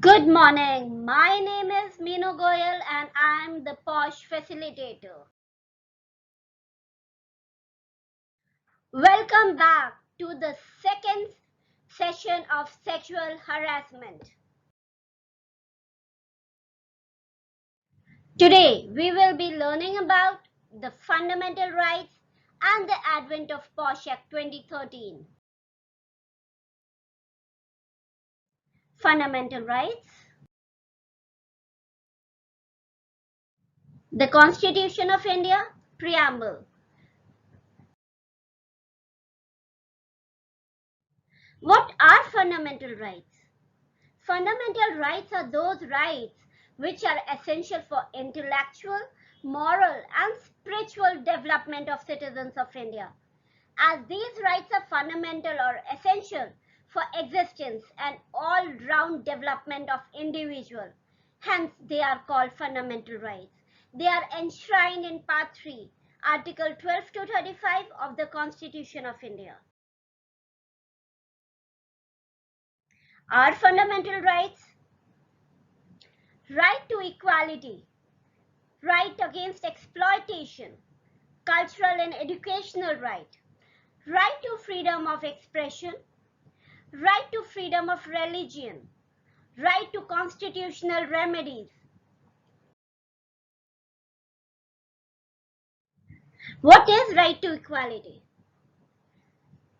Good morning. My name is Meenu Goyal and I am the POSH facilitator. Welcome back to the second session of sexual harassment. Today we will be learning about the fundamental rights and the advent of POSH Act 2013. Fundamental rights. The Constitution of India, Preamble. What are fundamental rights? Fundamental rights are those rights which are essential for intellectual, moral, and spiritual development of citizens of India. As these rights are fundamental or essential for existence and all-round development of individual, hence they are called fundamental rights. They are enshrined in Part 3, Article 12 to 35 of the Constitution of India. Our fundamental rights: right to equality, right against exploitation, cultural and educational right, right to freedom of expression, right to freedom of religion, right to constitutional remedies. What is right to equality?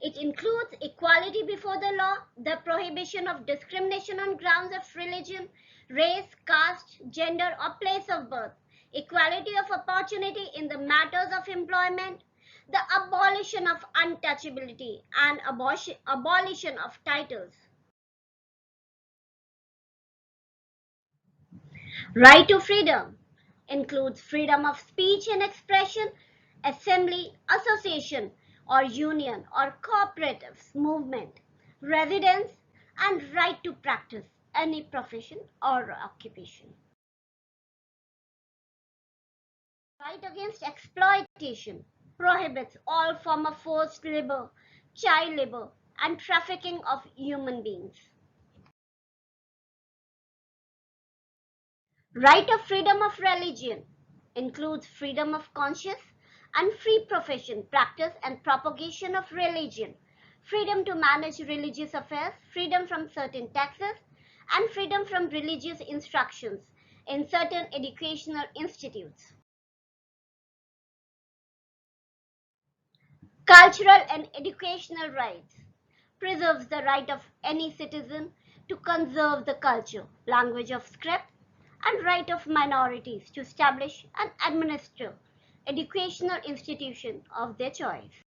It includes equality before the law, the prohibition of discrimination on grounds of religion, race, caste, gender, or place of birth, equality of opportunity in the matters of employment, the abolition of untouchability, and abolition of titles. Right to freedom includes freedom of speech and expression, assembly, association, or union or cooperative movement, residence, and right to practice any profession or occupation. Right against exploitation prohibits all form of forced labor, child labor, and trafficking of human beings. Right of freedom of religion includes freedom of conscience and free profession, practice, and propagation of religion, freedom to manage religious affairs, freedom from certain taxes, and freedom from religious instructions in certain educational institutes. Cultural and educational rights preserves the right of any citizen to conserve the culture, language of script, and right of minorities to establish and administer educational institution of their choice.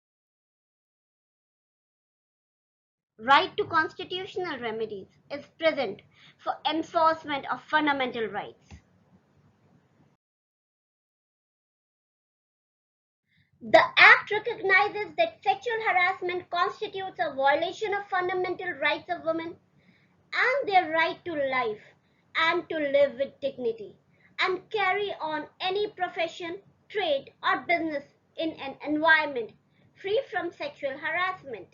Right to constitutional remedies is present for enforcement of fundamental rights. The Act recognizes that sexual harassment constitutes a violation of fundamental rights of women and their right to life and to live with dignity and carry on any profession, trade, or business in an environment free from sexual harassment.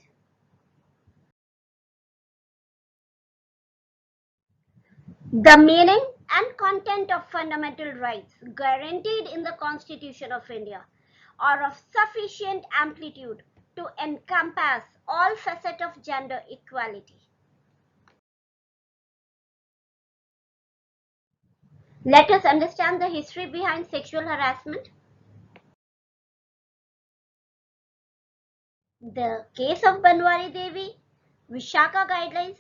The meaning and content of fundamental rights guaranteed in the Constitution of India are of sufficient amplitude to encompass all facets of gender equality. Let us understand the history behind sexual harassment. The case of Banwari Devi, Vishaka Guidelines,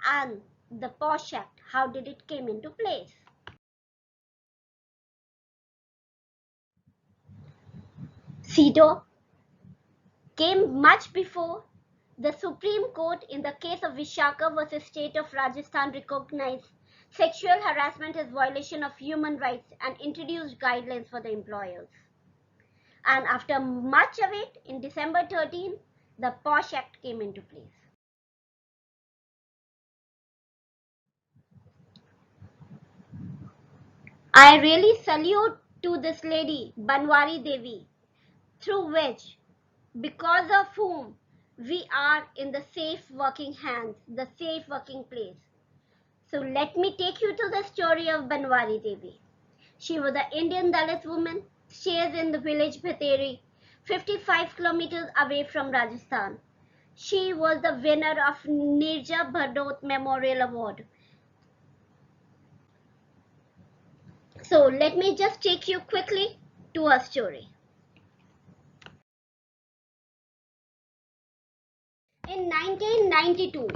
and the POSH Act. How did it came into place? CEDAW came much before the Supreme Court in the case of Vishaka versus State of Rajasthan recognized sexual harassment as violation of human rights and introduced guidelines for the employers. And after much of it, in December 13, the POSH Act came into place. I really salute to this lady, Banwari Devi, through which, because of whom, we are in the safe working hands, the safe working place. So let me take you to the story of Banwari Devi. She was an Indian Dalit woman, stays in the village Bhateri, 55 kilometers away from Rajasthan. She was the winner of Nirja Bhadot Memorial Award. So let me just take you quickly to her story. In 1992,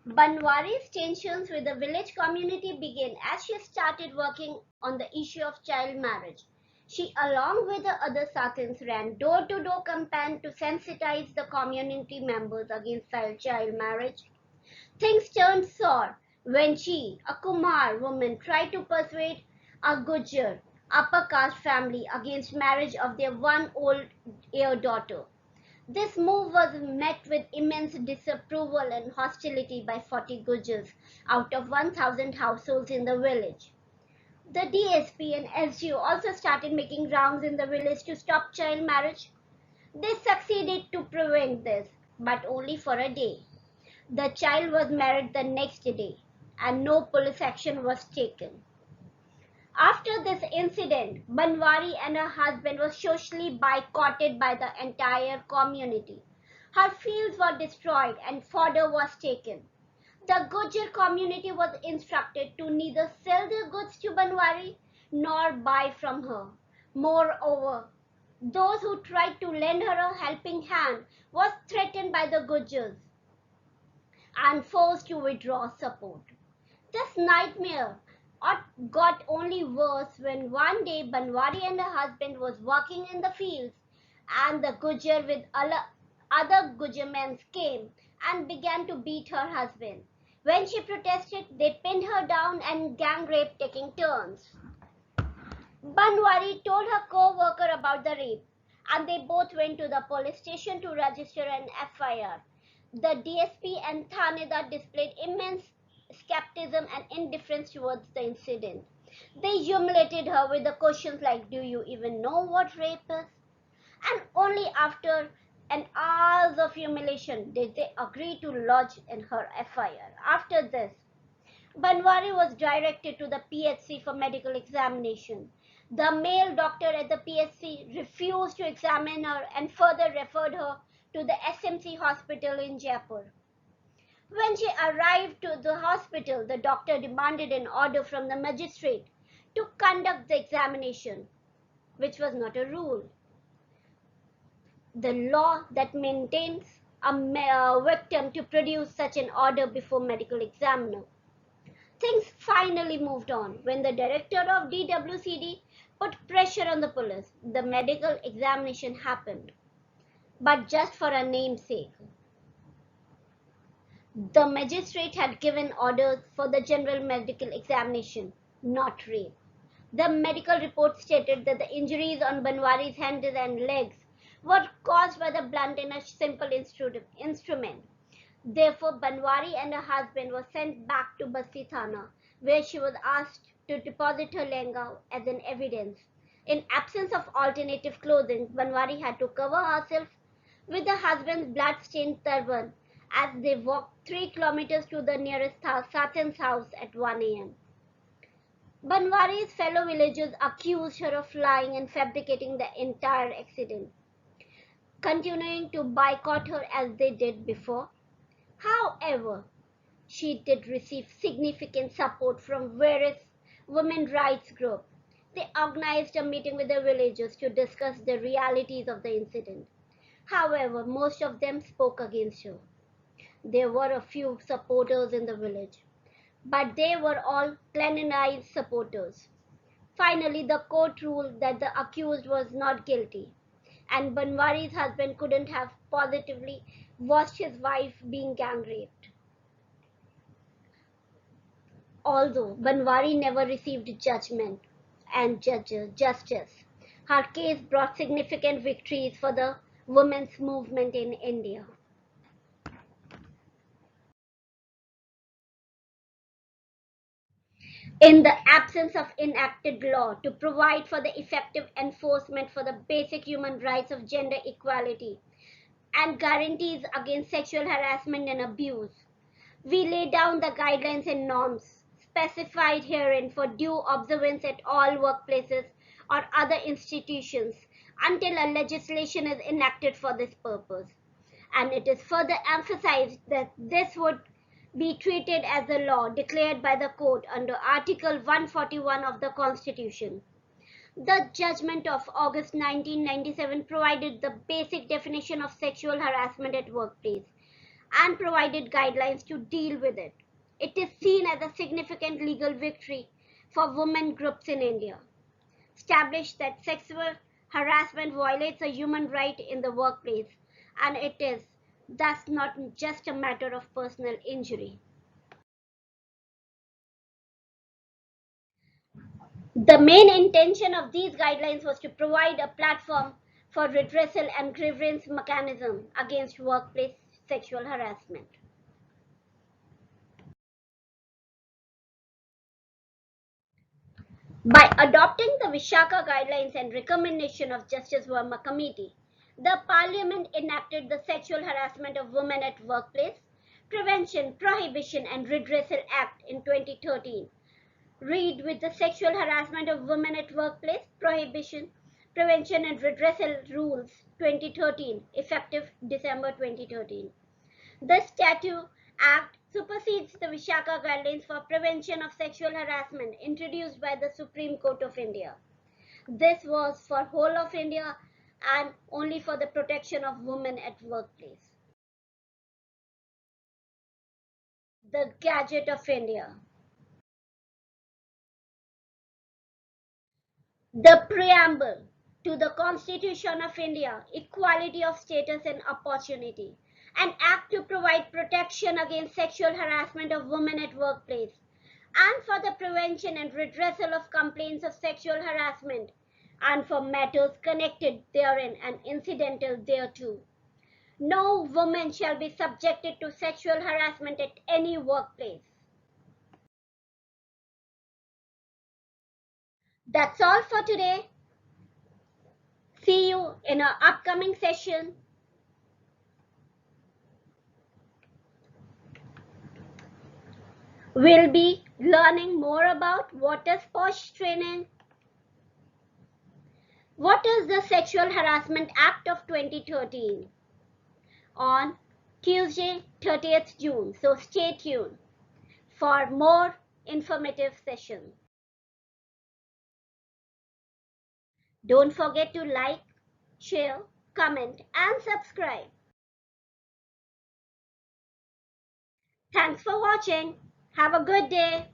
Banwari's tensions with the village community began as she started working on the issue of child marriage. She, along with the other Satins, ran door-to-door campaign to sensitize the community members against child marriage. Things turned sour when she, a Kumar woman, tried to persuade a Gujar upper caste family against marriage of their one-year-old daughter. This move was met with immense disapproval and hostility by 40 Gujars out of 1,000 households in the village. The DSP and SGO also started making rounds in the village to stop child marriage. They succeeded to prevent this, but only for a day. The child was married the next day, and no police action was taken. After this incident, Banwari and her husband were socially boycotted by the entire community. Her fields were destroyed and fodder was taken. The Gujar community was instructed to neither sell their goods to Banwari nor buy from her. Moreover, those who tried to lend her a helping hand was threatened by the Gujars and forced to withdraw support. This nightmare got only worse when one day Banwari and her husband was walking in the fields and the Gujar with other Gujar men came and began to beat her husband. When she protested, they pinned her down and gang rape taking turns. Banwari told her co-worker about the rape and they both went to the police station to register an FIR. The DSP and Thanedar displayed immense skepticism and indifference towards the incident. They humiliated her with the questions like, "Do you even know what rape is?" And only after an hours of humiliation did they agree to lodge in her FIR. After this, Banwari was directed to the PHC for medical examination. The male doctor at the PHC refused to examine her and further referred her to the SMC hospital in Jaipur. When she arrived to the hospital, the doctor demanded an order from the magistrate to conduct the examination, which was not a rule. The law that maintains a victim to produce such an order before medical examiner. Things finally moved on when the director of DWCD put pressure on the police. The medical examination happened, but just for a namesake. The magistrate had given orders for the general medical examination, not rape. The medical report stated that the injuries on Banwari's hands and legs were caused by the blunt in a simple instrument. Therefore, Banwari and her husband were sent back to Basti Thana, where she was asked to deposit her lehenga as an evidence. In absence of alternative clothing, Banwari had to cover herself with her husband's blood-stained turban as they walked 3 kilometers to the nearest Satin's house at 1 a.m. Banwari's fellow villagers accused her of lying and fabricating the entire accident, continuing to boycott her as they did before. However, she did receive significant support from various women's rights groups. They organized a meeting with the villagers to discuss the realities of the incident. However, most of them spoke against her. There were a few supporters in the village, but they were all clanized supporters. Finally, the court ruled that the accused was not guilty, and Banwari's husband couldn't have positively watched his wife being gang raped. Although Banwari never received judgment and justice, her case brought significant victories for the women's movement in India. in the absence of enacted law to provide for the effective enforcement for the basic human rights of gender equality and guarantees against sexual harassment and abuse. We lay down the guidelines and norms specified herein for due observance at all workplaces or other institutions until a legislation is enacted for this purpose. And it is further emphasized that this would be treated as a law declared by the court under Article 141 of the Constitution. The judgment of August 1997 provided the basic definition of sexual harassment at workplace and provided guidelines to deal with it. It is seen as a significant legal victory for women groups in India. Established that sexual harassment violates a human right in the workplace, and it is thus not just a matter of personal injury. The main intention of these guidelines was to provide a platform for redressal and grievance mechanism against workplace sexual harassment. By adopting the Vishaka guidelines and recommendation of Justice Verma Committee, the Parliament enacted the Sexual Harassment of Women at Workplace Prevention, Prohibition and Redressal Act in 2013. Read with the Sexual Harassment of Women at Workplace Prohibition, Prevention and Redressal Rules 2013, effective December 2013. The Statute Act supersedes the Vishaka Guidelines for Prevention of Sexual Harassment introduced by the Supreme Court of India. This was for whole of India and only for the protection of women at workplace. The Gazette of India. The Preamble to the Constitution of India, Equality of Status and Opportunity. An act to provide protection against sexual harassment of women at workplace and for the prevention and redressal of complaints of sexual harassment and for matters connected therein and incidental thereto. No woman shall be subjected to sexual harassment at any workplace. That's all for today. See you in our upcoming session. We'll be learning more about what is POSH training, what is the Sexual Harassment Act of 2013 on Tuesday, 30th June. So stay tuned for more informative sessions. Don't forget to like, share, comment and subscribe. Thanks for watching. Have a good day.